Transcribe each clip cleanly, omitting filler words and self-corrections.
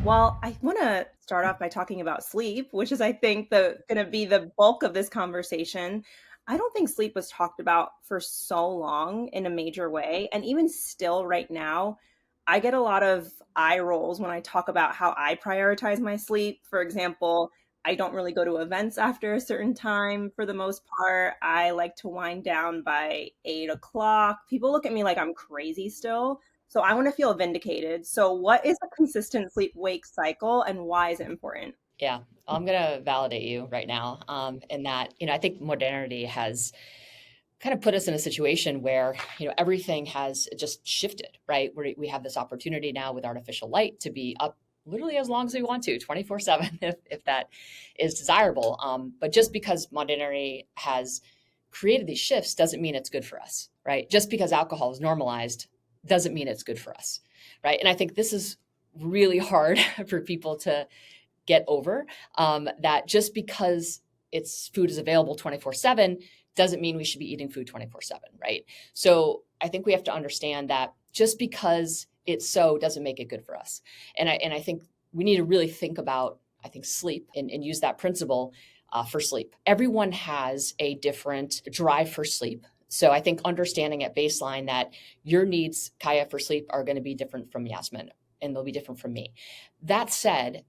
Well, I want to start off by talking about sleep, which is, I think, the going to be the bulk of this conversation. I don't think sleep was talked about for so long in a major way. And even still, right now, I get a lot of eye rolls when I talk about how I prioritize my sleep. For example, I don't really go to events after a certain time for the most part. I like to wind down by 8 o'clock. People look at me like I'm crazy still. So I want to feel vindicated. So what is a consistent sleep wake cycle and why is it important? Yeah, I'm gonna validate you right now, in that, I think modernity has kind of put us in a situation where, everything has just shifted, right? We have this opportunity now with artificial light to be up literally as long as we want to, 24/7, if that is desirable. But just because modernity has created these shifts doesn't mean it's good for us, right? Just because alcohol is normalized doesn't mean it's good for us, right? And I think this is really hard for people to get over, that just because it's food is available 24/7 doesn't mean we should be eating food 24/7, right? So I think we have to understand that just because it's so doesn't make it good for us. And I think we need to really think about, I think, sleep and use that principle for sleep. Everyone has a different drive for sleep. So I think understanding at baseline that your needs, Kaya, for sleep are going to be different from Yasmin, and they'll be different from me. That said,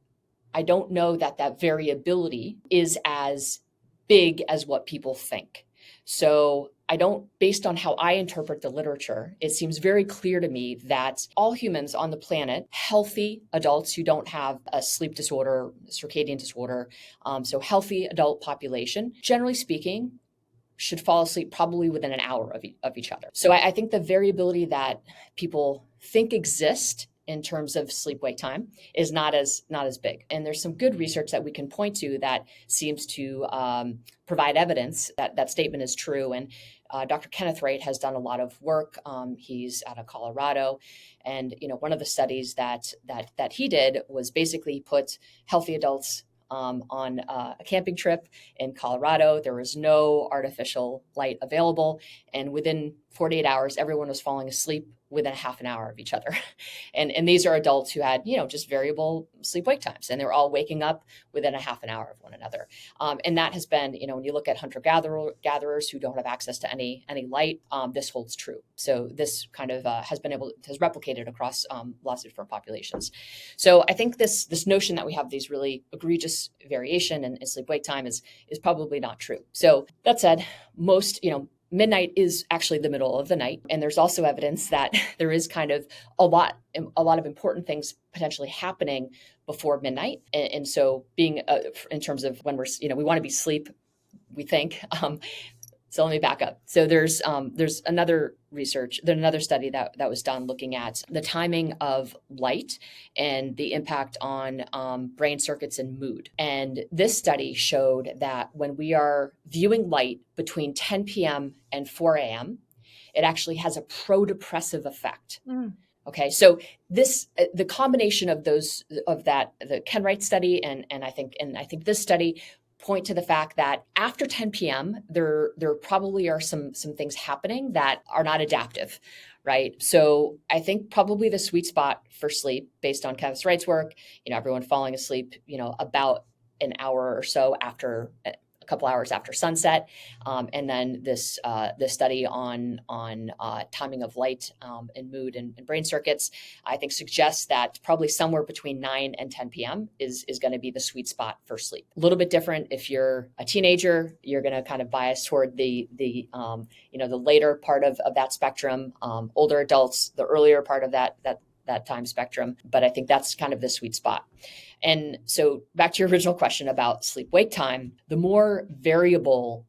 I don't know that that variability is as big as what people think. So I don't, based on how I interpret the literature, it seems very clear to me that all humans on the planet, healthy adults who don't have a sleep disorder, circadian disorder, so healthy adult population, generally speaking, should fall asleep probably within an hour of each other. So I think the variability that people think exist in terms of sleep wake time is not as big. And there's some good research that we can point to that seems to provide evidence that that statement is true. And Dr. Kenneth Wright has done a lot of work. He's out of Colorado, and one of the studies that he did was basically put healthy adults on a camping trip in Colorado. There was no artificial light available. And within 48 hours, everyone was falling asleep within a half an hour of each other. And these are adults who had, just variable sleep wake times, and they're all waking up within a half an hour of one another. And that has been, when you look at hunter gatherers who don't have access to any light, this holds true. So this kind of has replicated across lots of different populations. So I think this notion that we have these really egregious variation in sleep wake time is probably not true. So that said, most, midnight is actually the middle of the night. And there's also evidence that there is kind of a lot of important things potentially happening before midnight. And so being in terms of when we want to be asleep, we think, so let me back up. So there's another study that was done looking at the timing of light and the impact on brain circuits and mood. And this study showed that when we are viewing light between 10 p.m. and 4 a.m., it actually has a pro-depressive effect. Okay, so the combination of the Ken Wright study and I think this study point to the fact that after 10 p.m., there probably are some things happening that are not adaptive, right? So I think probably the sweet spot for sleep, based on Kenneth Wright's work, everyone falling asleep, about an hour or so after, a couple hours after sunset, and then this study on timing of light and mood and brain circuits, I think suggests that probably somewhere between 9 and 10 p.m. is going to be the sweet spot for sleep. A little bit different if you're a teenager, you're going to kind of bias toward the later part of that spectrum. Older adults, the earlier part of that time spectrum. But I think that's kind of the sweet spot. And so back to your original question about sleep wake time, the more variable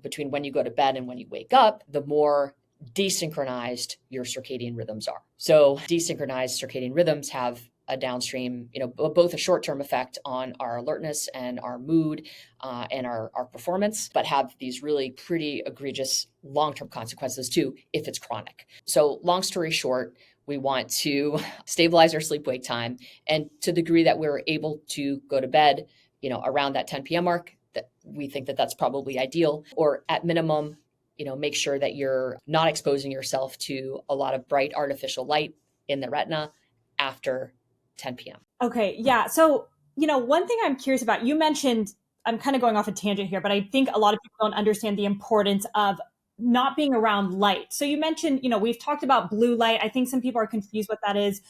between when you go to bed and when you wake up, the more desynchronized your circadian rhythms are. So desynchronized circadian rhythms have a downstream, both a short-term effect on our alertness and our mood and our performance, but have these really pretty egregious long-term consequences too if it's chronic. So long story short, we want to stabilize our sleep wake time, and to the degree that we're able to go to bed, around that 10 p.m. mark, that we think that that's probably ideal, or at minimum, make sure that you're not exposing yourself to a lot of bright artificial light in the retina after 10 p.m. Okay, yeah. So, one thing I'm curious about, you mentioned, I'm kind of going off a tangent here, but I think a lot of people don't understand the importance of not being around light. So you mentioned, we've talked about blue light. I think some people are confused what that is.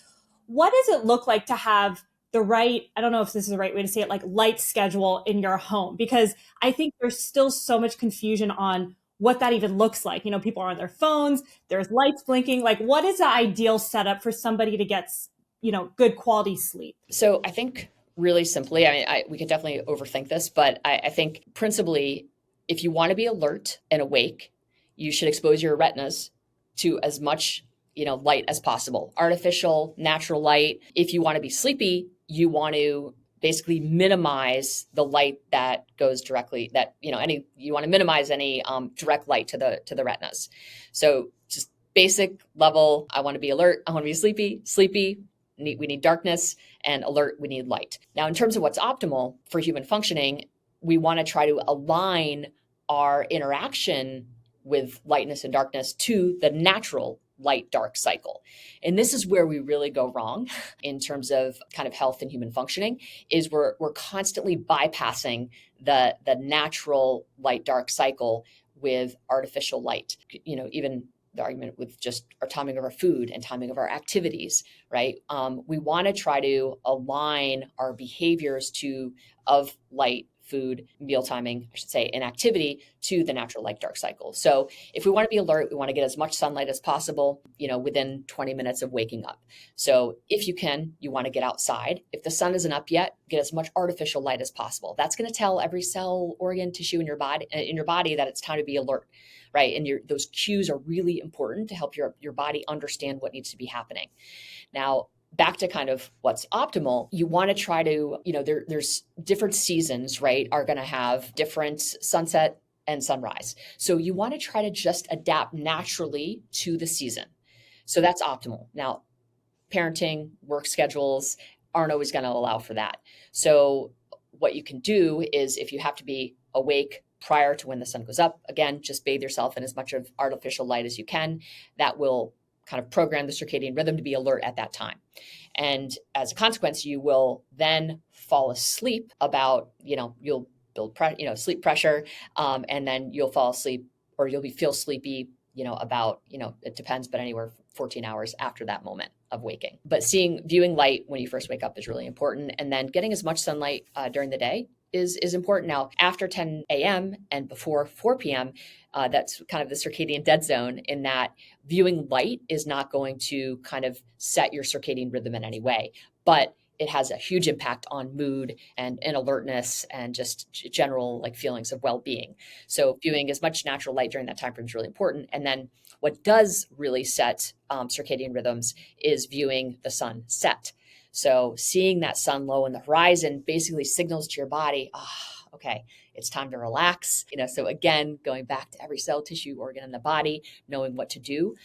What does it look like to have the right, I don't know if this is the right way to say it, like light schedule in your home? Because I think there's still so much confusion on what that even looks like. People are on their phones, there's lights blinking. Like, what is the ideal setup for somebody to get, good quality sleep? So I think really simply, I mean, we could definitely overthink this, but I think principally, if you want to be alert and awake, you should expose your retinas to as much light as possible, artificial, natural light. If you want to be sleepy, you want to basically minimize the light that goes directly, that you want to minimize any direct light to the retinas. So just basic level, I want to be alert, I want to be sleepy. We need darkness, and alert, we need light. Now, in terms of what's optimal for human functioning, we want to try to align our interaction with lightness and darkness to the natural light dark cycle. And this is where we really go wrong in terms of kind of health and human functioning, is we're constantly bypassing the natural light dark cycle with artificial light. Even the argument with just our timing of our food and timing of our activities, right? We want to try to align our behaviors of light, food, meal timing, I should say, and activity to the natural light dark cycle. So if we want to be alert, we want to get as much sunlight as possible, within 20 minutes of waking up. So if you can, you want to get outside. If the sun isn't up yet, get as much artificial light as possible. That's going to tell every cell, organ, tissue in your body that it's time to be alert. Right. And those cues are really important to help your body understand what needs to be happening. Now, back to kind of what's optimal, you want to try to, there's different seasons, right, are going to have different sunset and sunrise. So you want to try to just adapt naturally to the season. So that's optimal. Now, parenting, work schedules aren't always going to allow for that. So what you can do is, if you have to be awake prior to when the sun goes up, again, just bathe yourself in as much of artificial light as you can. That will kind of program the circadian rhythm to be alert at that time. And as a consequence, you will then fall asleep about, you'll build sleep pressure, and then you'll fall asleep, or feel sleepy, about, it depends, but anywhere from 14 hours after that moment of waking. But viewing light when you first wake up is really important. And then getting as much sunlight during the day is important. Now, after 10 a.m. and before 4 p.m., that's kind of the circadian dead zone, in that viewing light is not going to kind of set your circadian rhythm in any way, but it has a huge impact on mood and alertness and just general feelings of well-being. So viewing as much natural light during that time frame is really important. And then what does really set circadian rhythms is viewing the sun set. So seeing that sun low in the horizon basically signals to your body, okay, it's time to relax. So again, going back to every cell, tissue, organ in the body, knowing what to do,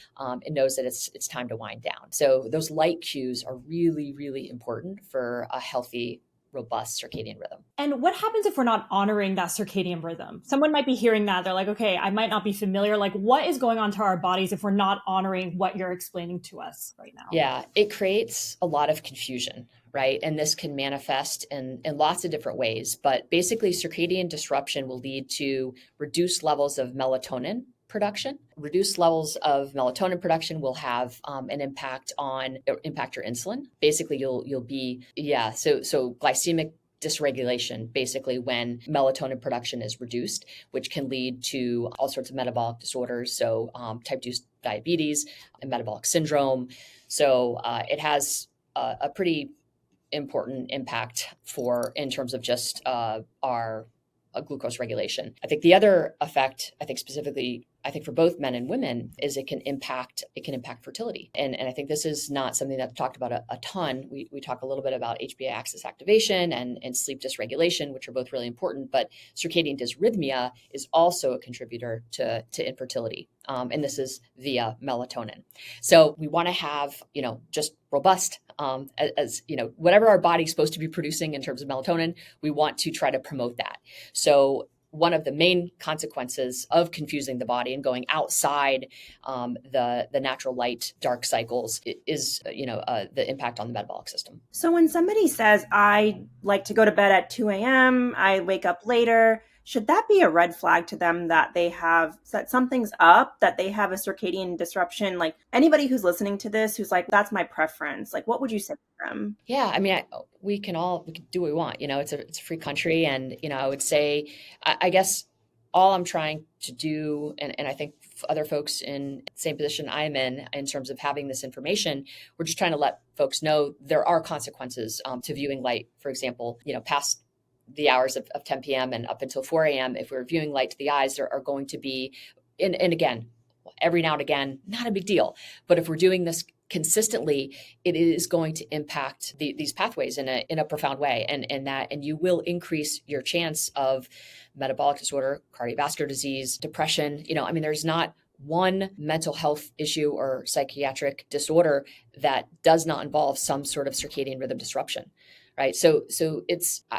it knows that it's time to wind down. So those light cues are really, really important for a healthy, robust circadian rhythm. And what happens if we're not honoring that circadian rhythm? Someone might be hearing that. They're like, okay, I might not be familiar. Like, what is going on to our bodies if we're not honoring what you're explaining to us right now? Yeah, it creates a lot of confusion, right? And this can manifest in lots of different ways. But basically, circadian disruption will lead to reduced levels of melatonin production. Reduced levels of melatonin production will have an impact your insulin. Basically, you'll be so glycemic dysregulation, basically when melatonin production is reduced, which can lead to all sorts of metabolic disorders. So type 2 diabetes and metabolic syndrome. So it has a pretty important impact in terms of just our glucose regulation. I think the other effect, specifically for both men and women, is it can impact fertility. And I think this is not something that's talked about a ton. We talk a little bit about HPA axis activation and sleep dysregulation, which are both really important, but circadian dysrhythmia is also a contributor to infertility. And this is via melatonin. So we want to have, just robust, whatever our body's supposed to be producing in terms of melatonin, we want to try to promote that. So one of the main consequences of confusing the body and going outside the natural light dark cycles is the impact on the metabolic system. So when somebody says, I like to go to bed at 2 a.m., I wake up later, should that be a red flag to them that that something's up, that they have a circadian disruption? Like anybody who's listening to this, who's like, that's my preference. Like, what would you say to them? Yeah, I mean, we can do what we want. It's a free country, and I would say, I guess all I'm trying to do, and I think other folks in the same position I'm in terms of having this information, we're just trying to let folks know there are consequences to viewing light. For example, past the hours of 10 p.m. and up until 4 a.m., if we're viewing light to the eyes, there are going to be, and again, every now and again, not a big deal. But if we're doing this consistently, it is going to impact these pathways in a profound way, and you will increase your chance of metabolic disorder, cardiovascular disease, depression. There's not one mental health issue or psychiatric disorder that does not involve some sort of circadian rhythm disruption. Right. So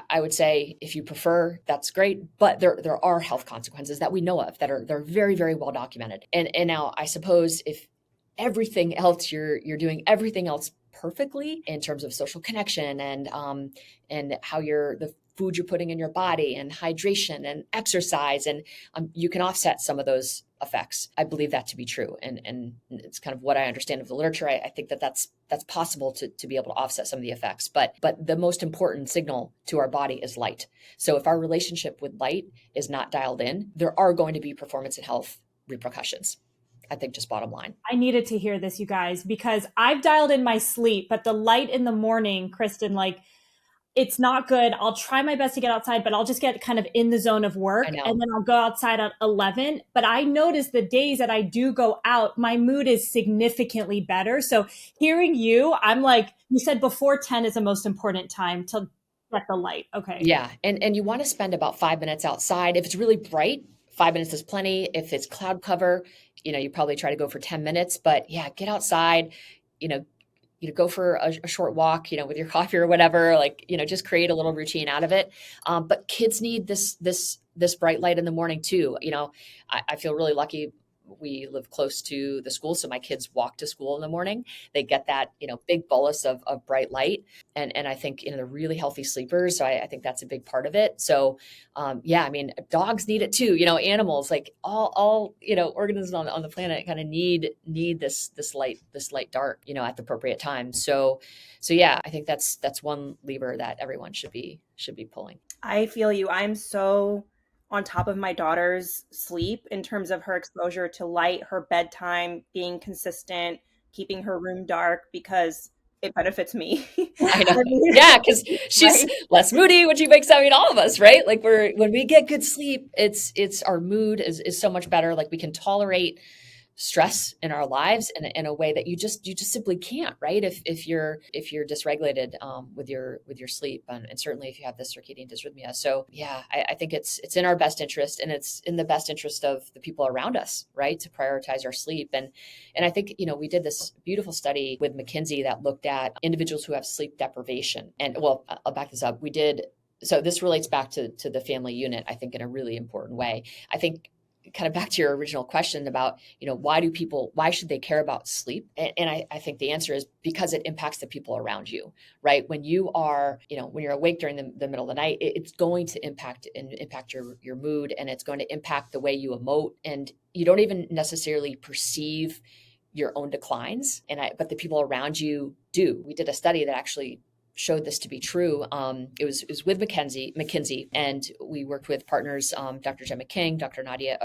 I would say if you prefer, that's great. But there are health consequences that we know of they're very, very well documented. And now I suppose if everything else, you're doing everything else perfectly in terms of social connection and how the food you're putting in your body and hydration and exercise, and you can offset some of those effects. I believe that to be true. And it's kind of what I understand of the literature. I think that's possible to be able to offset some of the effects. But the most important signal to our body is light. So if our relationship with light is not dialed in, there are going to be performance and health repercussions. I think just bottom line. I needed to hear this, you guys, because I've dialed in my sleep, but the light in the morning, Kristen, like, it's not good. I'll try my best to get outside, but I'll just get kind of in the zone of work, and then I'll go outside at 11. But I notice the days that I do go out, my mood is significantly better. So hearing you, I'm like, you said before 10 is the most important time to get the light. Okay. Yeah. And you want to spend about 5 minutes outside. If it's really bright, 5 minutes is plenty. If it's cloud cover, you probably try to go for 10 minutes, but yeah, get outside, go for a short walk, with your coffee or whatever, like, just create a little routine out of it. But kids need this bright light in the morning too. I feel really lucky. We live close to the school, so my kids walk to school in the morning. They get that, big bolus of bright light. And I think, they're really healthy sleepers. So I think that's a big part of it. So, dogs need it too. Animals, like all organisms on the planet kind of need this light dark, at the appropriate time. So yeah, I think that's one lever that everyone should be pulling. I feel you. I'm so on top of my daughter's sleep in terms of her exposure to light, her bedtime being consistent, keeping her room dark, because it benefits me. I know. Yeah, because she's less moody when she wakes up. All of us, right? Like when we get good sleep, it's our mood is so much better. Like we can tolerate stress in our lives in a way that you just simply can't, right? If you're dysregulated with your sleep, and certainly if you have this circadian dysrhythmia. So yeah, I think it's in our best interest, and it's in the best interest of the people around us, right, to prioritize our sleep. And I think we did this beautiful study with McKinsey that looked at individuals who have sleep deprivation. And well, I'll back this up. So this relates back to the family unit, I think, in a really important way. I think kind of back to your original question about, why should they care about sleep? And I think the answer is because it impacts the people around you, right? When you are, when you're awake during the middle of the night, it's going to impact your mood, and it's going to impact the way you emote, and you don't even necessarily perceive your own declines. But the people around you do. We did a study that actually showed this to be true. It was with McKinsey, and we worked with partners, Dr. Gemma King, Dr. Nadia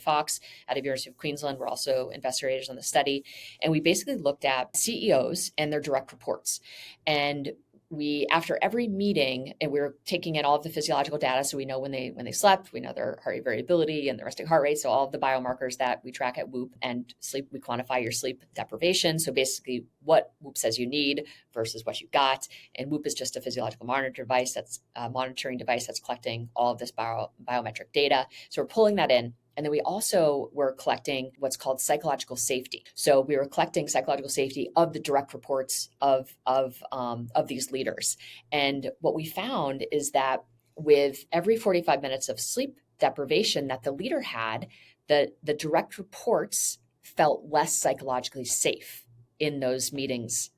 Fox out of University of Queensland. We're also investigators on the study. And we basically looked at CEOs and their direct reports. And we, after every meeting, and we were taking in all of the physiological data, so we know when they slept, we know their heart rate variability and the resting heart rate, so all of the biomarkers that we track at Whoop, and sleep, we quantify your sleep deprivation. So basically, what Whoop says you need versus what you got, and Whoop is just a physiological monitoring device that's collecting all of this biometric data. So we're pulling that in. And then we also were collecting what's called psychological safety. So we were collecting psychological safety of the direct reports of these leaders. And what we found is that with every 45 minutes of sleep deprivation that the leader had, the direct reports felt less psychologically safe in those meetings.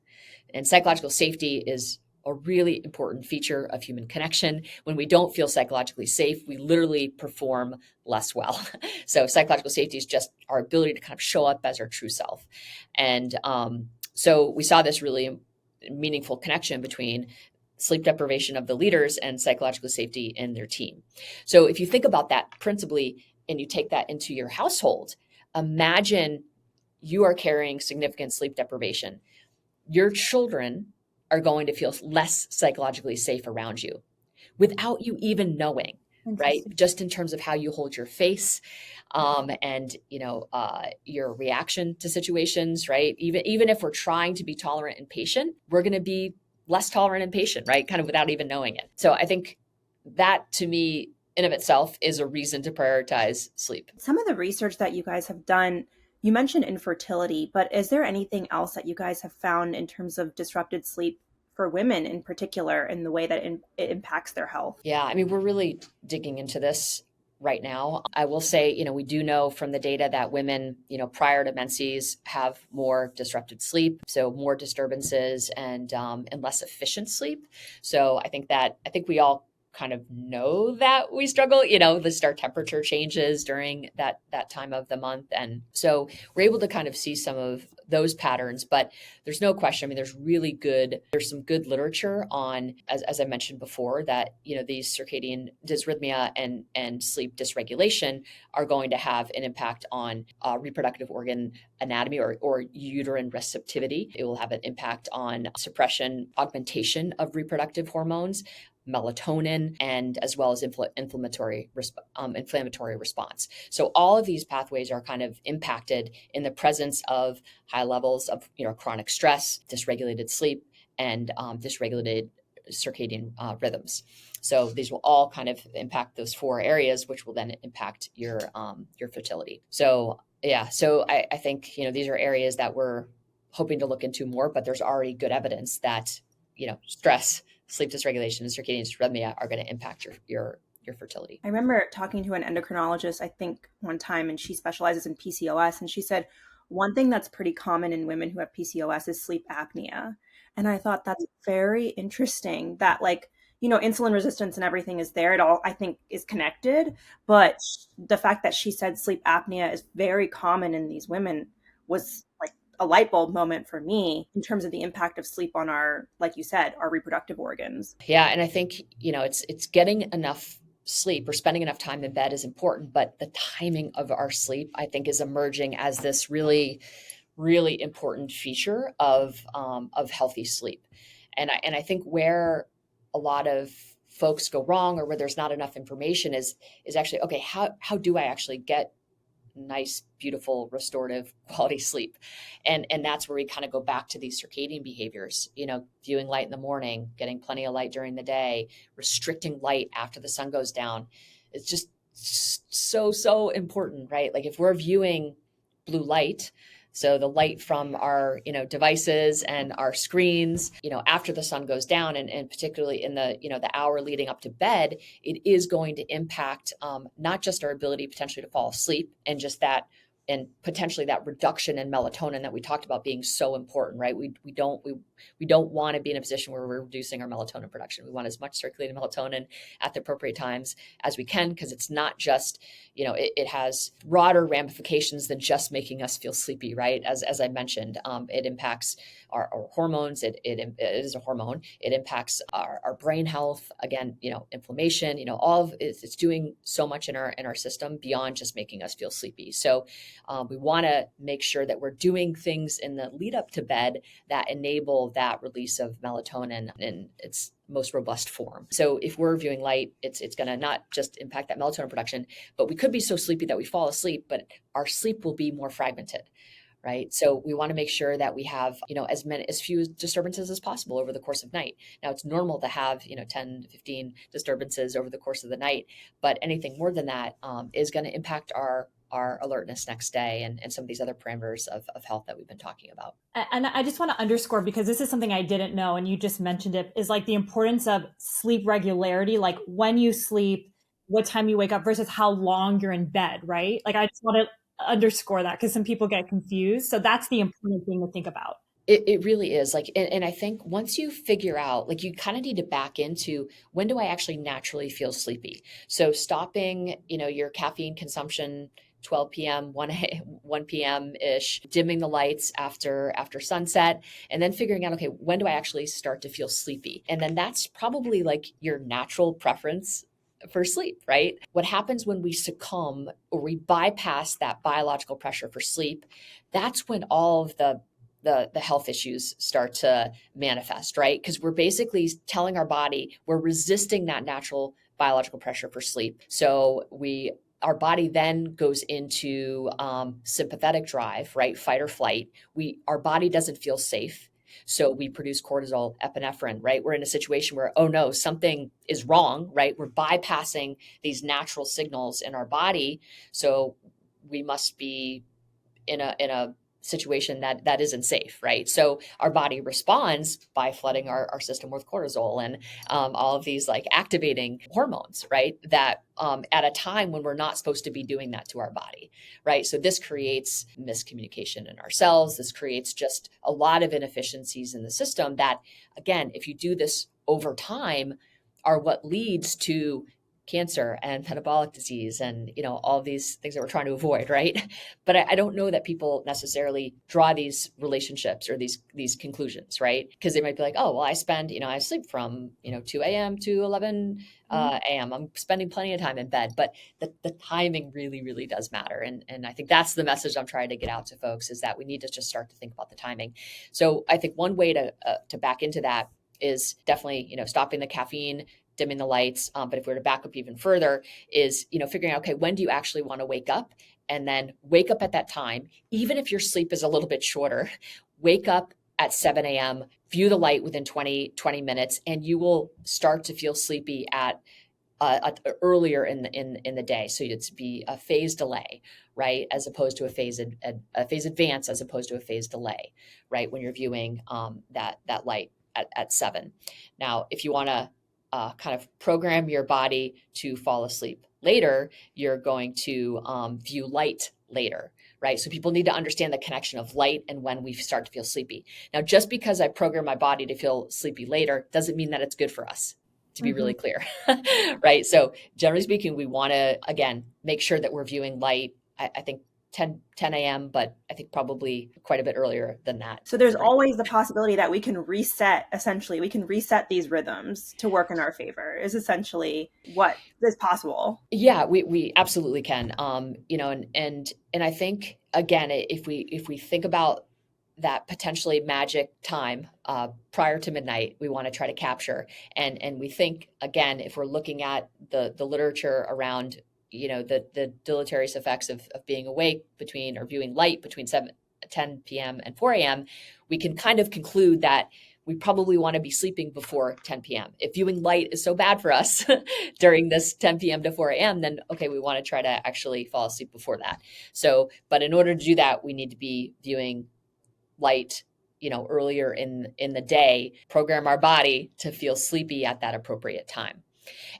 And psychological safety is a really important feature of human connection. When we don't feel psychologically safe, we literally perform less well. So psychological safety is just our ability to kind of show up as our true self. And so we saw this really meaningful connection between sleep deprivation of the leaders and psychological safety in their team. So if you think about that principally and you take that into your household, imagine you are carrying significant sleep deprivation. Your children are going to feel less psychologically safe around you without you even knowing, right? Just in terms of how you hold your face, and your reaction to situations, right? Even if we're trying to be tolerant and patient, we're going to be less tolerant and patient, right? Kind of without even knowing it. So I think that, to me, in of itself is a reason to prioritize sleep. Some of the research that you guys have done, you mentioned infertility, but is there anything else that you guys have found in terms of disrupted sleep for women in particular in the way that it impacts their health? Yeah, I mean, we're really digging into this right now. I will say, we do know from the data that women, prior to menses have more disrupted sleep, so more disturbances and less efficient sleep. So I think we all kind of know that we struggle, our temperature changes during that time of the month. And so we're able to kind of see some of those patterns, but there's no question. I mean, there's some good literature on, as I mentioned before, that, these circadian dysrhythmia and sleep dysregulation are going to have an impact on reproductive organ anatomy or uterine receptivity. It will have an impact on suppression, augmentation of reproductive hormones, melatonin, and as well as inflammatory response. So all of these pathways are kind of impacted in the presence of high levels of chronic stress, dysregulated sleep, and dysregulated circadian rhythms. So these will all kind of impact those four areas, which will then impact your fertility. So yeah, so I think these are areas that we're hoping to look into more, but there's already good evidence that stress, sleep dysregulation, and circadian dysrhythmia are going to impact your fertility. I remember talking to an endocrinologist, I think one time, and she specializes in PCOS. And she said, one thing that's pretty common in women who have PCOS is sleep apnea. And I thought that's very interesting that insulin resistance and everything is there. It all, I think, is connected. But the fact that she said sleep apnea is very common in these women was like a light bulb moment for me in terms of the impact of sleep on our, like you said, our reproductive organs. Yeah. And I think, it's getting enough sleep or spending enough time in bed is important, but the timing of our sleep, I think, is emerging as this really, really important feature of healthy sleep. And I think where a lot of folks go wrong, or where there's not enough information, is actually, okay, how do I actually get nice, beautiful, restorative quality sleep? And that's where we kind of go back to these circadian behaviors, viewing light in the morning, getting plenty of light during the day, restricting light after the sun goes down. It's just so important, right? Like if we're viewing blue light, so the light from our, devices and our screens, after the sun goes down, and particularly in the, the hour leading up to bed, it is going to impact not just our ability potentially to fall asleep, and just that, and potentially that reduction in melatonin that we talked about being so important, right? We don't want to be in a position where we're reducing our melatonin production. We want as much circulating melatonin at the appropriate times as we can, because it's not just, it has broader ramifications than just making us feel sleepy, right? As I mentioned, it impacts our hormones. It is a hormone. It impacts our brain health. Again, inflammation. All of it's doing so much in our system beyond just making us feel sleepy. So we want to make sure that we're doing things in the lead up to bed that enable that release of melatonin in its most robust form. So if we're viewing light, it's going to not just impact that melatonin production, but we could be so sleepy that we fall asleep, but our sleep will be more fragmented. Right. So we want to make sure that we have, as few disturbances as possible over the course of night. Now, it's normal to have, 10 to 15 disturbances over the course of the night, but anything more than that is going to impact our alertness next day, and some of these other parameters of health that we've been talking about. And I just want to underscore, because this is something I didn't know, and you just mentioned it, is like the importance of sleep regularity. Like when you sleep, what time you wake up versus how long you're in bed, right? Like I just want to underscore that because some people get confused. So that's the important thing to think about. It really is like, and I think once you figure out, like you kind of need to back into when do I actually naturally feel sleepy? So stopping, your caffeine consumption 12 p.m., 1 p.m. ish, dimming the lights after sunset, and then figuring out, okay, when do I actually start to feel sleepy? And then that's probably like your natural preference for sleep, right? What happens when we succumb or we bypass that biological pressure for sleep, that's when all of the health issues start to manifest, right? Because we're basically telling our body we're resisting that natural biological pressure for sleep. So our body then goes into sympathetic drive, right? Fight or flight. Our body doesn't feel safe. So we produce cortisol, epinephrine, right? We're in a situation where, oh no, something is wrong, right? We're bypassing these natural signals in our body. So we must be in a situation that isn't safe, right? So our body responds by flooding our system with cortisol and all of these like activating hormones, right? That at a time when we're not supposed to be doing that to our body, right? So this creates miscommunication in our cells. This creates just a lot of inefficiencies in the system that, again, if you do this over time, are what leads to cancer and metabolic disease and all these things that we're trying to avoid, right? But I don't know that people necessarily draw these relationships or these conclusions, right? Because they might be like, oh well, I sleep from 2 a.m. to 11 a.m. I'm spending plenty of time in bed, but the timing really really does matter, and I think that's the message I'm trying to get out to folks, is that we need to just start to think about the timing. So I think one way to back into that is definitely stopping the caffeine, dimming the lights. But if we were to back up even further, is figuring out, okay, when do you actually want to wake up? And then wake up at that time, even if your sleep is a little bit shorter. Wake up at 7 a.m., view the light within 20 minutes, and you will start to feel sleepy at earlier in the day. So it's be a phase delay, right, as opposed to a phase advance, as opposed to a phase delay, right, when you're viewing that light at 7. Now, if you want to kind of program your body to fall asleep later, you're going to view light later, right? So people need to understand the connection of light and when we start to feel sleepy. Now, just because I program my body to feel sleepy later doesn't mean that it's good for us, to be really clear, right? So generally speaking, we want to, again, make sure that we're viewing light, I think 10 a.m., but I think probably quite a bit earlier than that. So there's always the possibility that we can reset, essentially, we can reset these rhythms to work in our favor, is essentially what is possible. Yeah, we absolutely can. And I think, again, if we think about that potentially magic time prior to midnight, we want to try to capture. And we think, again, if we're looking at the literature around the deleterious effects of being awake between, or viewing light between 10 p.m. and 4 a.m., we can kind of conclude that we probably want to be sleeping before 10 p.m. If viewing light is so bad for us during this 10 p.m. to 4 a.m., then okay, we want to try to actually fall asleep before that. So, but in order to do that, we need to be viewing light earlier in the day, program our body to feel sleepy at that appropriate time.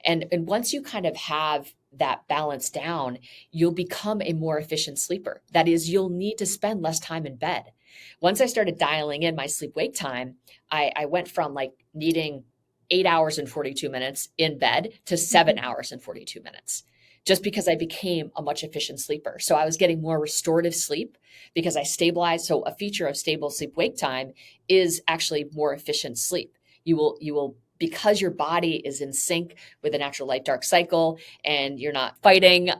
And once you kind of have that balance down, you'll become a more efficient sleeper. That is, you'll need to spend less time in bed. Once I started dialing in my sleep wake time, I went from like needing 8 hours and 42 minutes in bed to 7 hours and 42 minutes, just because I became a much efficient sleeper. So I was getting more restorative sleep because I stabilized. So a feature of stable sleep wake time is actually more efficient sleep. You will because your body is in sync with the natural light dark cycle, and you're not fighting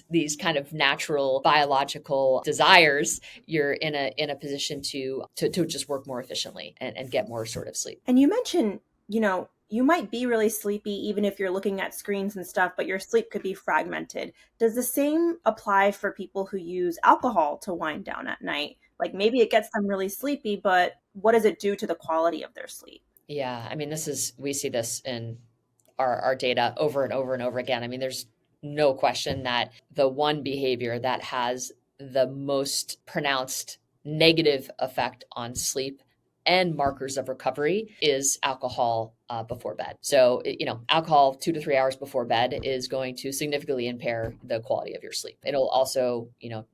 these kind of natural biological desires, you're in a position to just work more efficiently and get more restorative sleep. And you mentioned, you might be really sleepy even if you're looking at screens and stuff, but your sleep could be fragmented. Does the same apply for people who use alcohol to wind down at night? Like maybe it gets them really sleepy, but what does it do to the quality of their sleep? Yeah, I mean, we see this in our data over and over and over again. I mean, there's no question that the one behavior that has the most pronounced negative effect on sleep and markers of recovery is alcohol before bed. So, alcohol 2 to 3 hours before bed is going to significantly impair the quality of your sleep. It'll also,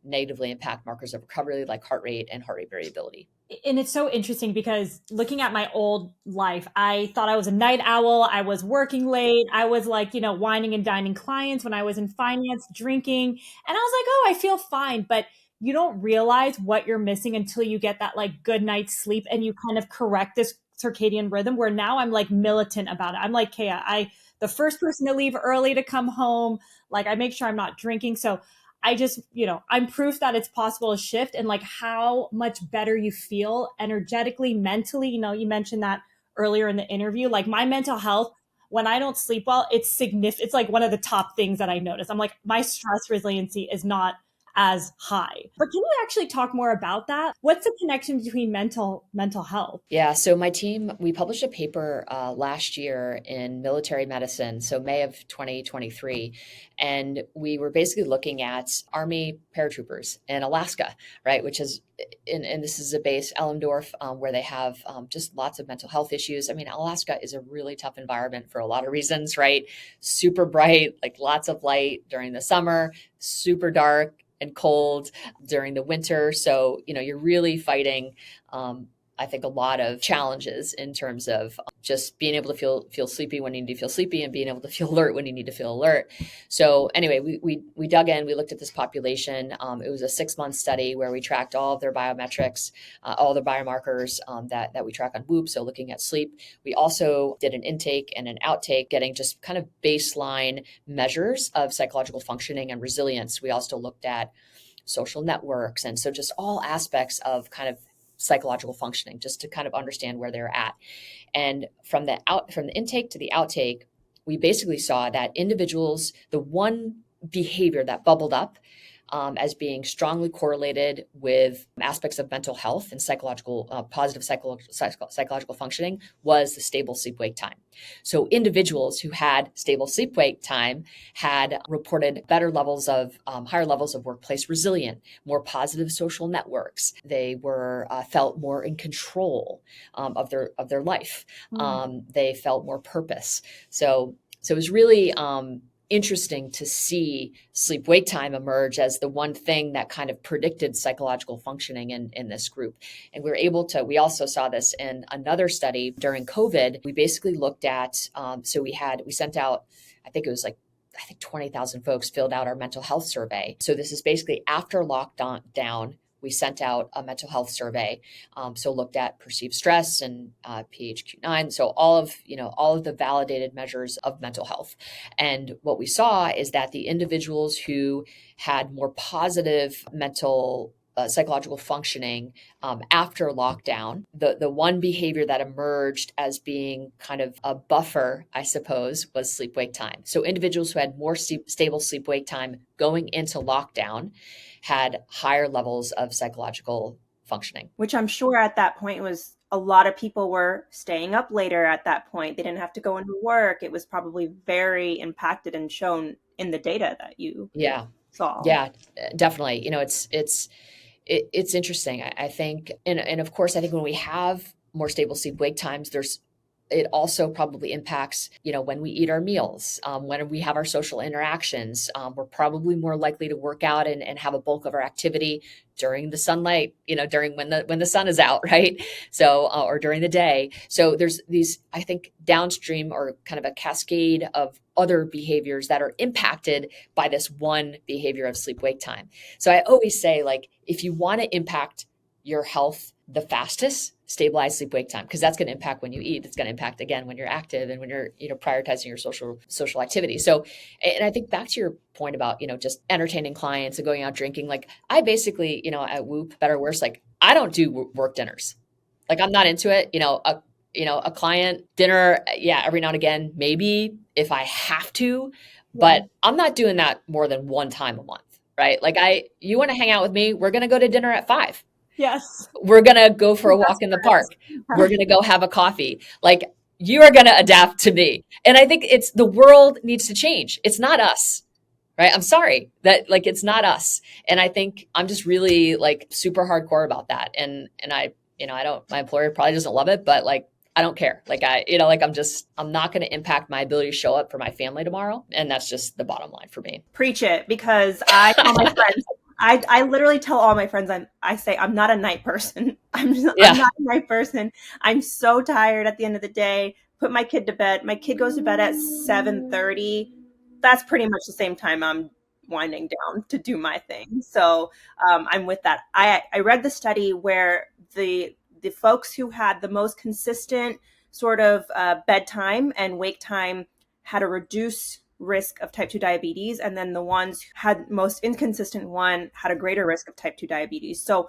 negatively impact markers of recovery like heart rate and heart rate variability. And it's so interesting because looking at my old life, I thought I was a night owl. I was working late. I was like, whining and dining clients when I was in finance, drinking. And I was like, oh, I feel fine. But you don't realize what you're missing until you get that like good night's sleep and you kind of correct this circadian rhythm where now I'm like militant about it. I'm like, Kaya, the first person to leave early to come home. Like I make sure I'm not drinking. So I just, I'm proof that it's possible to shift and like how much better you feel energetically, mentally. You mentioned that earlier in the interview. Like my mental health, when I don't sleep well, it's significant. It's like one of the top things that I notice. I'm like, my stress resiliency is not as high. But can you actually talk more about that? What's the connection between mental health? Yeah, so my team, we published a paper last year in Military Medicine, so May of 2023, and we were basically looking at Army paratroopers in Alaska, right, which is, and this is a base, Ellendorf, where they have just lots of mental health issues. I mean, Alaska is a really tough environment for a lot of reasons, right? Super bright, like lots of light during the summer, super dark and cold during the winter. So, you're really fighting, I think, a lot of challenges in terms of just being able to feel sleepy when you need to feel sleepy and being able to feel alert when you need to feel alert. So anyway, we dug in, we looked at this population. It was a 6-month study where we tracked all of their biometrics, all the biomarkers that we track on Whoop. So looking at sleep, we also did an intake and an outtake, getting just kind of baseline measures of psychological functioning and resilience. We also looked at social networks. And so just all aspects of kind of psychological functioning, just to kind of understand where they're at. And from the intake to the outtake, we basically saw that individuals, the one behavior that bubbled up as being strongly correlated with aspects of mental health and positive psychological functioning was the stable sleep-wake time. So individuals who had stable sleep-wake time had reported higher levels of workplace resilience, more positive social networks. They felt more in control of their life. They felt more purpose. So it was really interesting to see sleep-wake time emerge as the one thing that kind of predicted psychological functioning in this group. And we also saw this in another study during COVID. We basically looked at, we sent out, I think 20,000 folks filled out our mental health survey. So this is basically after lockdown, we sent out a mental health survey. So looked at perceived stress and PHQ-9. So all of the validated measures of mental health. And what we saw is that the individuals who had more positive psychological functioning after lockdown, the one behavior that emerged as being kind of a buffer, I suppose, was sleep-wake time. So individuals who had more stable sleep-wake time going into lockdown had higher levels of psychological functioning. Which I'm sure at that point was a lot of people were staying up later at that point. They didn't have to go into work. It was probably very impacted and shown in the data that you saw. Yeah, definitely. It's interesting. I think, and of course, I think when we have more stable sleep-wake times, it also probably impacts, when we eat our meals, when we have our social interactions. We're probably more likely to work out and have a bulk of our activity during the sunlight, during when the sun is out, right? So, or during the day. So there's these, I think, downstream or kind of a cascade of other behaviors that are impacted by this one behavior of sleep-wake time. So I always say, like, if you want to impact your health the fastest, stabilize sleep-wake time, because that's going to impact when you eat. It's going to impact, again, when you're active and when you're, prioritizing your social activity. So, and I think back to your point about, just entertaining clients and going out drinking, like I basically, at Whoop, better or worse, like I don't do work dinners. Like I'm not into it. A client dinner, every now and again, maybe if I have to, but I'm not doing that more than one time a month, right? Like you want to hang out with me, we're going to go to dinner at 5. Yes. We're going to go for a walk in the park. We're going to go have a coffee. Like you are going to adapt to me. And I think the world needs to change. It's not us, right? I'm sorry that it's not us. And I think I'm just really super hardcore about that. And I, my employer probably doesn't love it, but like, I don't care. Like I'm not going to impact my ability to show up for my family tomorrow. And that's just the bottom line for me. Preach it, because I tell my friends, I literally tell all my friends, I say, I'm not a night person. I'm Yeah. not a night person. I'm so tired at the end of the day. Put my kid to bed. My kid goes to bed at 7:30. That's pretty much the same time I'm winding down to do my thing. So I'm with that. I read the study where the folks who had the most consistent sort of bedtime and wake time had a reduced risk of type 2 diabetes, and then the ones who had most inconsistent one had a greater risk of type 2 diabetes. So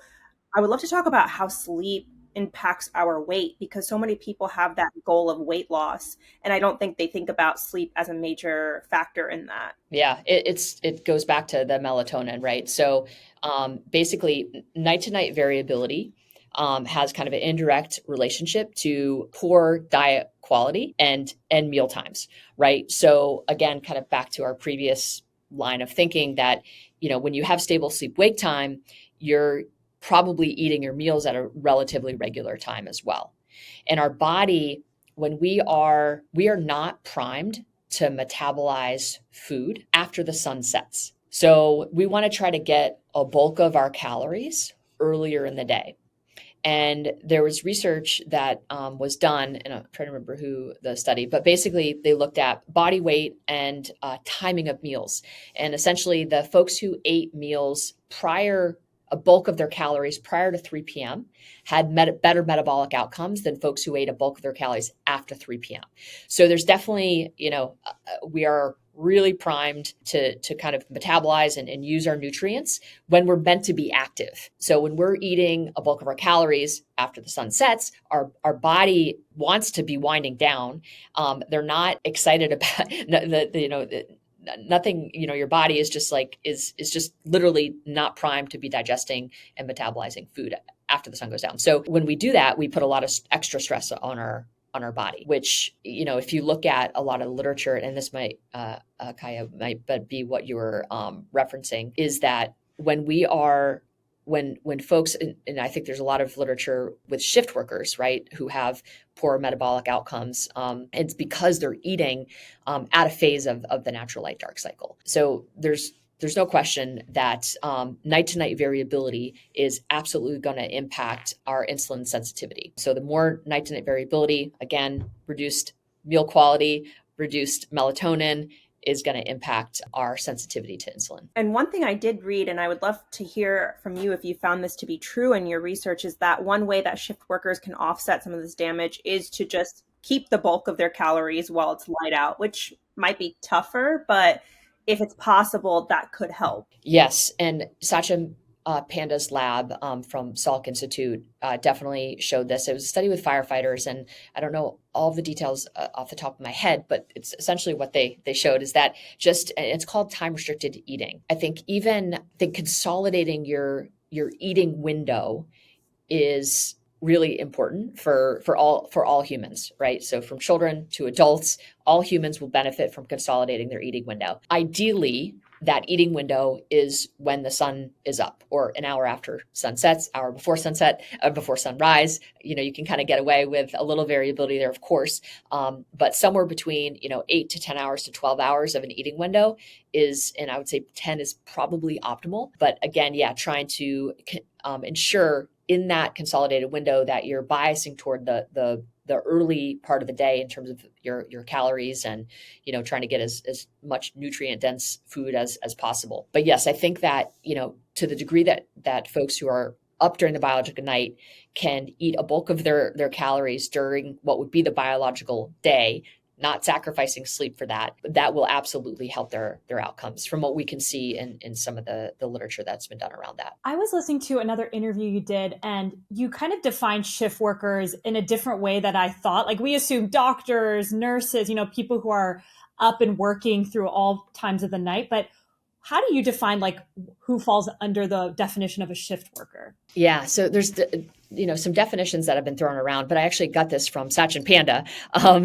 I would love to talk about how sleep impacts our weight, because so many people have that goal of weight loss, and I don't think they think about sleep as a major factor in that. Yeah, it goes back to the melatonin, right? So basically, night to night variability has kind of an indirect relationship to poor diet quality and meal times, right? So again, kind of back to our previous line of thinking that when you have stable sleep wake time, you're probably eating your meals at a relatively regular time as well. And our body, when we are not primed to metabolize food after the sun sets. So we want to try to get a bulk of our calories earlier in the day. And there was research that was done, and I'm trying to remember who the study, but basically they looked at body weight and timing of meals. And essentially the folks who ate meals a bulk of their calories prior to 3 p.m. had better metabolic outcomes than folks who ate a bulk of their calories after 3 p.m. So there's definitely, we are really primed to kind of metabolize and use our nutrients when we're meant to be active. So when we're eating a bulk of our calories after the sun sets, our body wants to be winding down. They're not excited about nothing, your body is just like, is just literally not primed to be digesting and metabolizing food after the sun goes down. So when we do that, we put a lot of extra stress on our body, which, if you look at a lot of literature, and this might, Kaya, might be what you were referencing, is that when folks, and I think there's a lot of literature with shift workers, right, who have poor metabolic outcomes, it's because they're eating at a phase of the natural light dark cycle. So there's no question that night to night variability is absolutely going to impact our insulin sensitivity. So the more night to night variability, again, reduced meal quality, reduced melatonin, is going to impact our sensitivity to insulin. And one thing I did read, and I would love to hear from you if you found this to be true in your research, is that one way that shift workers can offset some of this damage is to just keep the bulk of their calories while it's light out, which might be tougher, but if it's possible, that could help. Yes. And Satya Panda's lab from Salk Institute definitely showed this. It was a study with firefighters, and I don't know all of the details off the top of my head, but it's essentially what they showed is that it's called time restricted eating. I think consolidating your eating window is really important for all humans, right? So from children to adults, all humans will benefit from consolidating their eating window. Ideally, that eating window is when the sun is up, or an hour after sunsets, hour before sunset, before sunrise. You can kind of get away with a little variability there, of course, but somewhere between 8 to 10 hours to 12 hours of an eating window is, and I would say 10 is probably optimal. But again, trying to ensure in that consolidated window that you're biasing toward the early part of the day in terms of your calories, and trying to get as much nutrient dense food as possible. But yes, I think that to the degree that folks who are up during the biological night can eat a bulk of their calories during what would be the biological day, not sacrificing sleep for that will absolutely help their outcomes from what we can see in some of the literature that's been done around that. I was listening to another interview you did, and you kind of defined shift workers in a different way that I thought. Like, we assume doctors, nurses, people who are up and working through all times of the night. But how do you define like who falls under the definition of a shift worker? Yeah, so there's some definitions that have been thrown around, but I actually got this from Sachin Panda,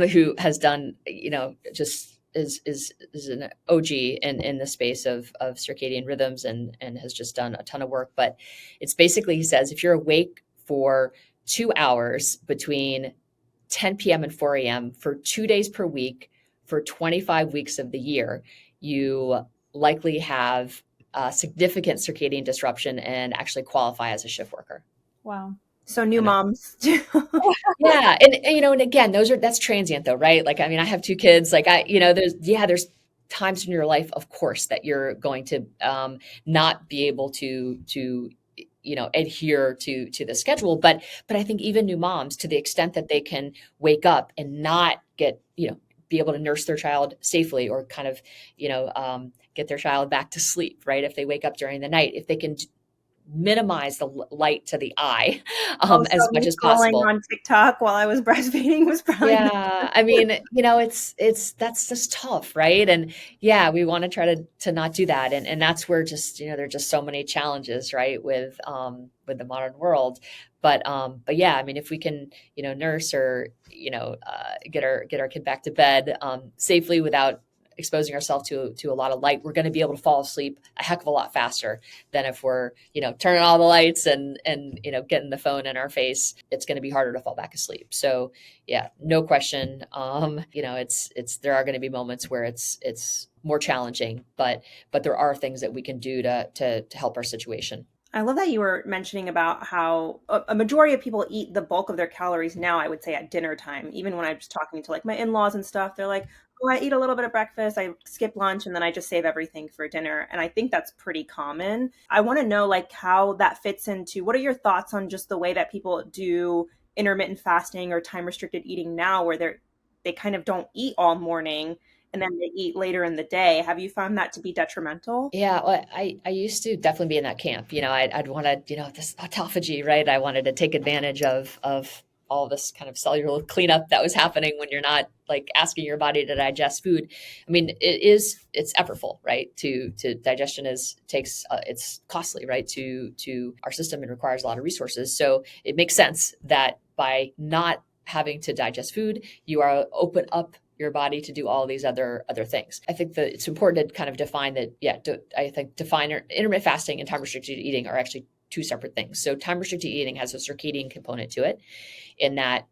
who has done just is an OG in the space of circadian rhythms and has just done a ton of work. But it's basically, he says, if you're awake for 2 hours between 10 p.m. and 4 a.m. for 2 days per week for 25 weeks of the year, you likely have significant circadian disruption and actually qualify as a shift worker. Wow. So new And moms. yeah, and again, that's transient though, right? Like, I mean, I have two kids. Like, there's times in your life, of course, that you're going to not be able to adhere to the schedule. But I think even new moms, to the extent that they can wake up and not get be able to nurse their child safely, or kind of get their child back to sleep, right? If they wake up during the night, if they can minimize the light to the eye Oh, as so much me as scrolling possible. on TikTok while I was breastfeeding was probably not. Yeah, I mean, that's just tough, right? And yeah, we want to try to not do that, and that's where just there's just so many challenges, right, with the modern world. But yeah, I mean, if we can nurse, or get our kid back to bed safely without exposing ourselves to a lot of light, we're going to be able to fall asleep a heck of a lot faster than if we're turning all the lights and getting the phone in our face. It's going to be harder to fall back asleep. So yeah, no question. It's there are going to be moments where it's more challenging, but there are things that we can do to help our situation. I love that you were mentioning about how a majority of people eat the bulk of their calories now, I would say at dinner time. Even when I was talking to like my in-laws and stuff, they're like, "Oh, I eat a little bit of breakfast, I skip lunch, and then I just save everything for dinner." And I think that's pretty common. I want to know like how that fits into, what are your thoughts on just the way that people do intermittent fasting or time restricted eating now, where they kind of don't eat all morning and then they eat later in the day. Have you found that to be detrimental? Yeah, well, I used to definitely be in that camp. I'd want to, this autophagy, right? I wanted to take advantage of all this kind of cellular cleanup that was happening when you're not like asking your body to digest food. I mean, it's effortful, right? To digestion takes it's costly, right? To our system, it requires a lot of resources. So it makes sense that by not having to digest food, you are open up your body to do all these other things. I think that it's important to kind of define that. Yeah, I think intermittent fasting and time restricted eating are actually two separate things. So time restricted eating has a circadian component to it, in that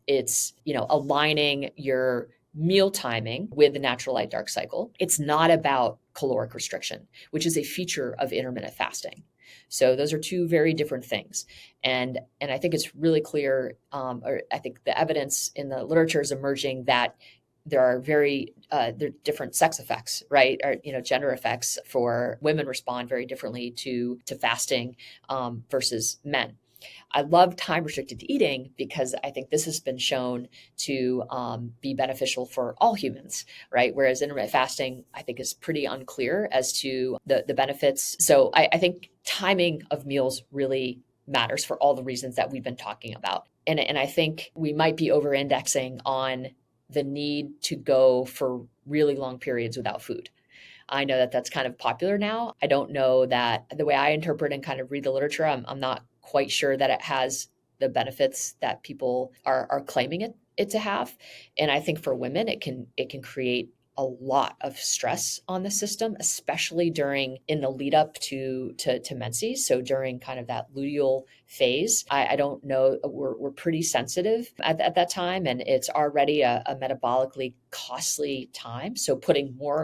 it's aligning your meal timing with the natural light dark cycle. It's not about caloric restriction, which is a feature of intermittent fasting. So those are two very different things, and I think it's really clear, or I think the evidence in the literature is emerging that there are there are different sex effects, right? Or gender effects. For women respond very differently to fasting versus men. I love time restricted eating because I think this has been shown to be beneficial for all humans, right? Whereas intermittent fasting, I think, is pretty unclear as to the benefits. So I think timing of meals really matters for all the reasons that we've been talking about. And I think we might be over indexing on the need to go for really long periods without food. I know that that's kind of popular now. I don't know that the way I interpret and kind of read the literature, I'm not quite sure that it has the benefits that people are claiming it to have. And I think for women, it can create a lot of stress on the system, especially in the lead up to menses. So during kind of that luteal phase, I don't know, we're pretty sensitive at that time, and it's already a metabolically costly time. So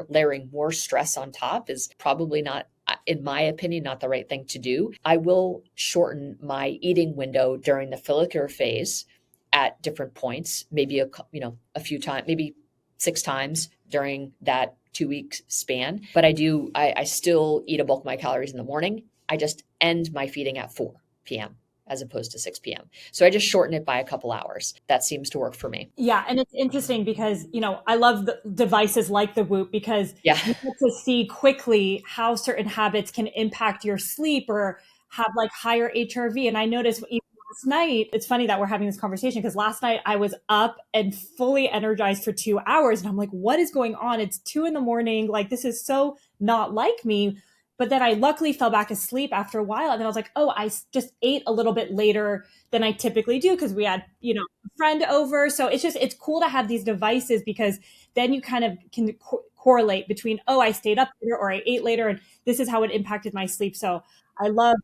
layering more stress on top is probably not, in my opinion, not the right thing to do. I will shorten my eating window during the follicular phase at different points, maybe a few times, maybe 6 times during that 2 week span. But I still eat a bulk of my calories in the morning. I just end my feeding at 4 p.m. as opposed to 6 p.m. So I just shorten it by a couple hours. That seems to work for me. Yeah, and it's interesting because, I love the devices like the Whoop, because Yeah. you get to see quickly how certain habits can impact your sleep or have like higher HRV. And I noticed even last night, it's funny that we're having this conversation because last night I was up and fully energized for 2 hours. And I'm like, what is going on? It's 2 a.m. Like, this is so not like me. But then I luckily fell back asleep after a while. And then I was like, oh, I just ate a little bit later than I typically do because we had, a friend over. So it's cool to have these devices because then you kind of can correlate between, oh, I stayed up later or I ate later and this is how it impacted my sleep. So I love,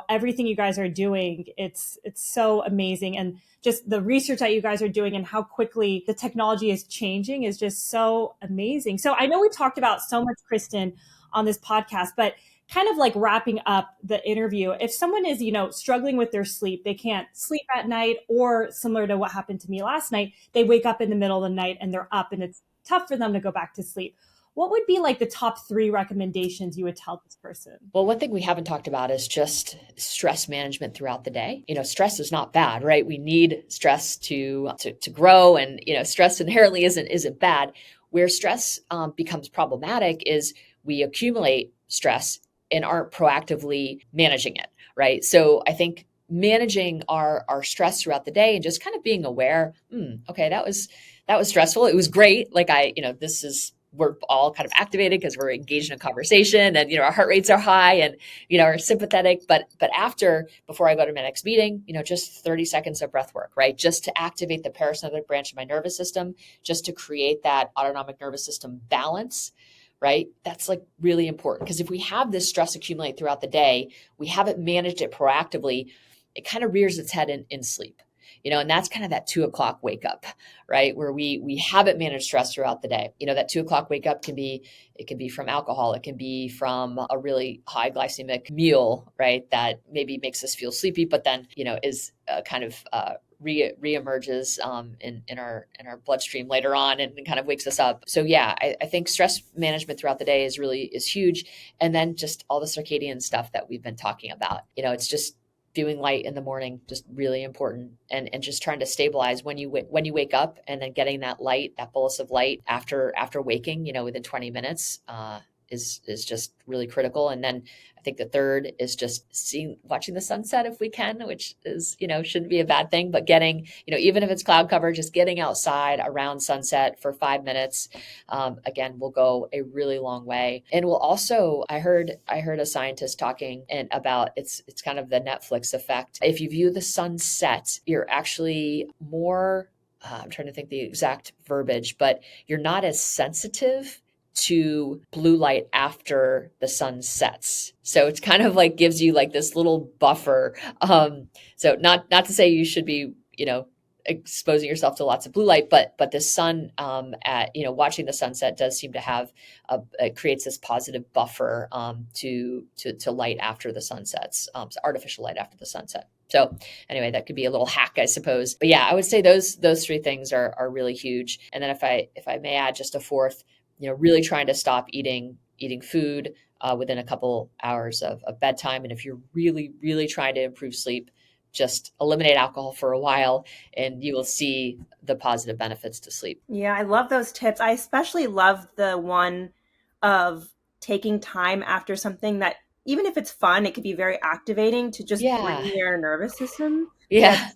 everything you guys are doing. It's so amazing. And just the research that you guys are doing and how quickly the technology is changing is just so amazing. So I know we talked about so much, Kristen, on this podcast, but kind of like wrapping up the interview, if someone is, struggling with their sleep, they can't sleep at night, or similar to what happened to me last night, they wake up in the middle of the night and they're up and it's tough for them to go back to sleep. What would be like the top 3 recommendations you would tell this person? Well, one thing we haven't talked about is just stress management throughout the day. Stress is not bad, right? We need stress to grow, and stress inherently isn't bad. Where stress becomes problematic is we accumulate stress and aren't proactively managing it, right? So I think managing our stress throughout the day and just kind of being aware, okay, that was stressful. It was great. Like we're all kind of activated because we're engaged in a conversation, and our heart rates are high, and are sympathetic. But before I go to my next meeting, just 30 seconds of breath work, right? Just to activate the parasympathetic branch of my nervous system, just to create that autonomic nervous system balance, right? That's like really important, because if we have this stress accumulate throughout the day, we haven't managed it proactively, it kind of rears its head in sleep. And that's kind of that 2:00 wake up, right? Where we haven't managed stress throughout the day. That 2:00 wake up can be from alcohol. It can be from a really high glycemic meal, right? That maybe makes us feel sleepy, but then, is kind of, reemerges in our bloodstream later on, and kind of wakes us up. So yeah, I think stress management throughout the day is huge. And then just all the circadian stuff that we've been talking about. It's just doing light in the morning, just really important, and just trying to stabilize when you wake up, and then getting that light, that bolus of light after waking, within 20 minutes, is just really critical. And then I think the third is just watching the sunset if we can, which is, shouldn't be a bad thing, but getting, even if it's cloud cover, just getting outside around sunset for 5 minutes, again, will go a really long way. And will also, I heard a scientist talking about it's kind of the Netflix effect. If you view the sunset, you're actually more, I'm trying to think the exact verbiage, but you're not as sensitive to blue light after the sun sets. So it's kind of like gives you like this little buffer. So not to say you should be, exposing yourself to lots of blue light, but the sun, watching the sunset does seem to have it creates this positive buffer to light after the sun sets, so artificial light after the sunset. So anyway, that could be a little hack, I suppose. But yeah, I would say those 3 things are really huge. And then if I may add just a fourth, really trying to stop eating food within a couple hours of bedtime. And if you're really, really trying to improve sleep, just eliminate alcohol for a while, and you will see the positive benefits to sleep. Yeah, I love those tips. I especially love the one of taking time after something that, even if it's fun, it could be very activating to just Yeah. bring your nervous system. Yeah.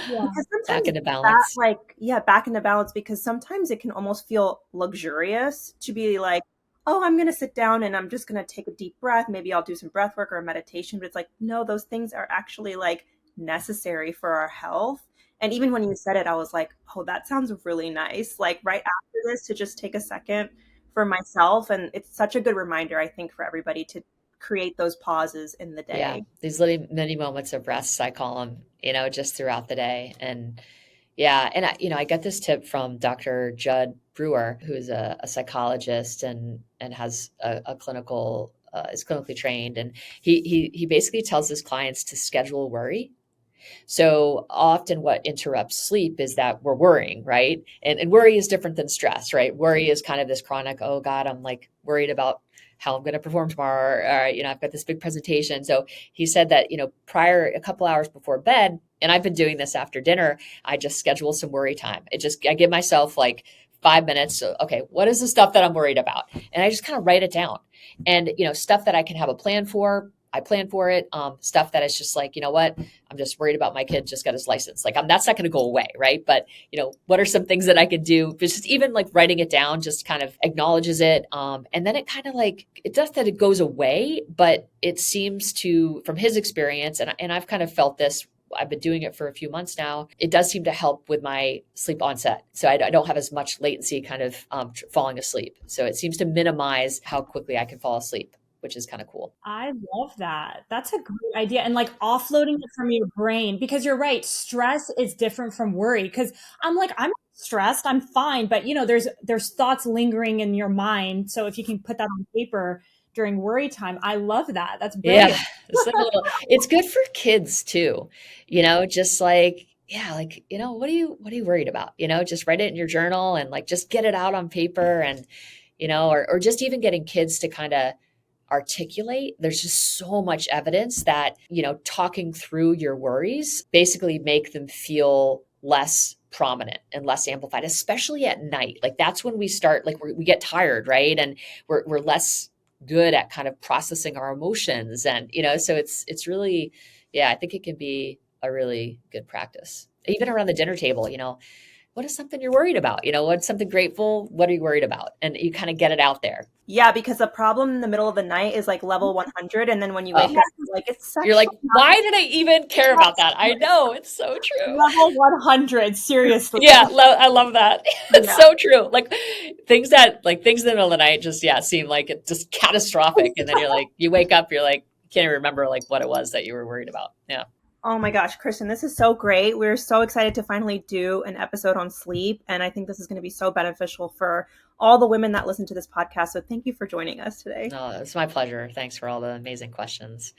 Because Back sometimes into balance. back into balance, because sometimes it can almost feel luxurious to be like, oh, I'm going to sit down and I'm just going to take a deep breath. Maybe I'll do some breath work or a meditation. But it's like, no, those things are actually like necessary for our health. And even when you said it, I was like, oh, that sounds really nice. Like right after this, to just take a second for myself. And it's such a good reminder, I think, for everybody to create those pauses in the Yeah. day. These little mini moments of rest, I call them, just throughout the day. And yeah. And I got this tip from Dr. Judd Brewer, who is a psychologist and has a clinical, is clinically trained. And he basically tells his clients to schedule worry. So often what interrupts sleep is that we're worrying, right? And worry is different than stress, right? Worry is kind of this chronic, oh God, I'm like worried about how I'm going to perform tomorrow. Or, I've got this big presentation. So he said that, prior, a couple hours before bed, and I've been doing this after dinner, I just schedule some worry time. I give myself like 5 minutes. So, okay, what is the stuff that I'm worried about? And I just kind of write it down. And, stuff that I can have a plan for, I plan for it. Stuff that is just like, you know what, I'm just worried about my kid just got his license. Like that's not going to go away. Right. But what are some things that I could do? Just even like writing it down, just kind of acknowledges it. And then it kind of like, it does that it goes away, but it seems to, from his experience, and I've kind of felt this, I've been doing it for a few months now. It does seem to help with my sleep onset. So I don't have as much latency kind of falling asleep. So it seems to minimize how quickly I can fall asleep. which is kind of cool. I love that. That's a great idea. And like offloading it from your brain, because you're right, stress is different from worry. Because I'm like, I'm stressed, I'm fine, but there's thoughts lingering in your mind. So if you can put that on paper during worry time, I love that. That's Yeah, brilliant. it's like a little, it's good for kids too, just like, yeah, like, what are you worried about? Just write it in your journal and like just get it out on paper and, or just even getting kids to kind of articulate. There's just so much evidence that, talking through your worries basically make them feel less prominent and less amplified, especially at night. Like that's when we start, like we get tired, right? And we're less good at kind of processing our emotions. And, so it's really, yeah, I think it can be a really good practice. Even around the dinner table, what is something you're worried about? What's something grateful? What are you worried about? And you kind of get it out there. Yeah, because the problem in the middle of the night is like level 100. And then when you wake Oh, up, you're like, it's you're like, sexual. why did I even care about that? I know, it's so true. Level 100, seriously. Yeah, I love that. It's Yeah. so true. Like things in the middle of the night just, yeah, seem like it's just catastrophic. And then you're like, you wake up, you're like, can't even remember like what it was that you were worried about. Yeah. Oh my gosh, Kristen, this is so great. We're so excited to finally do an episode on sleep. And I think this is going to be so beneficial for all the women that listen to this podcast. So thank you for joining us today. No, it's my pleasure. Thanks for all the amazing questions.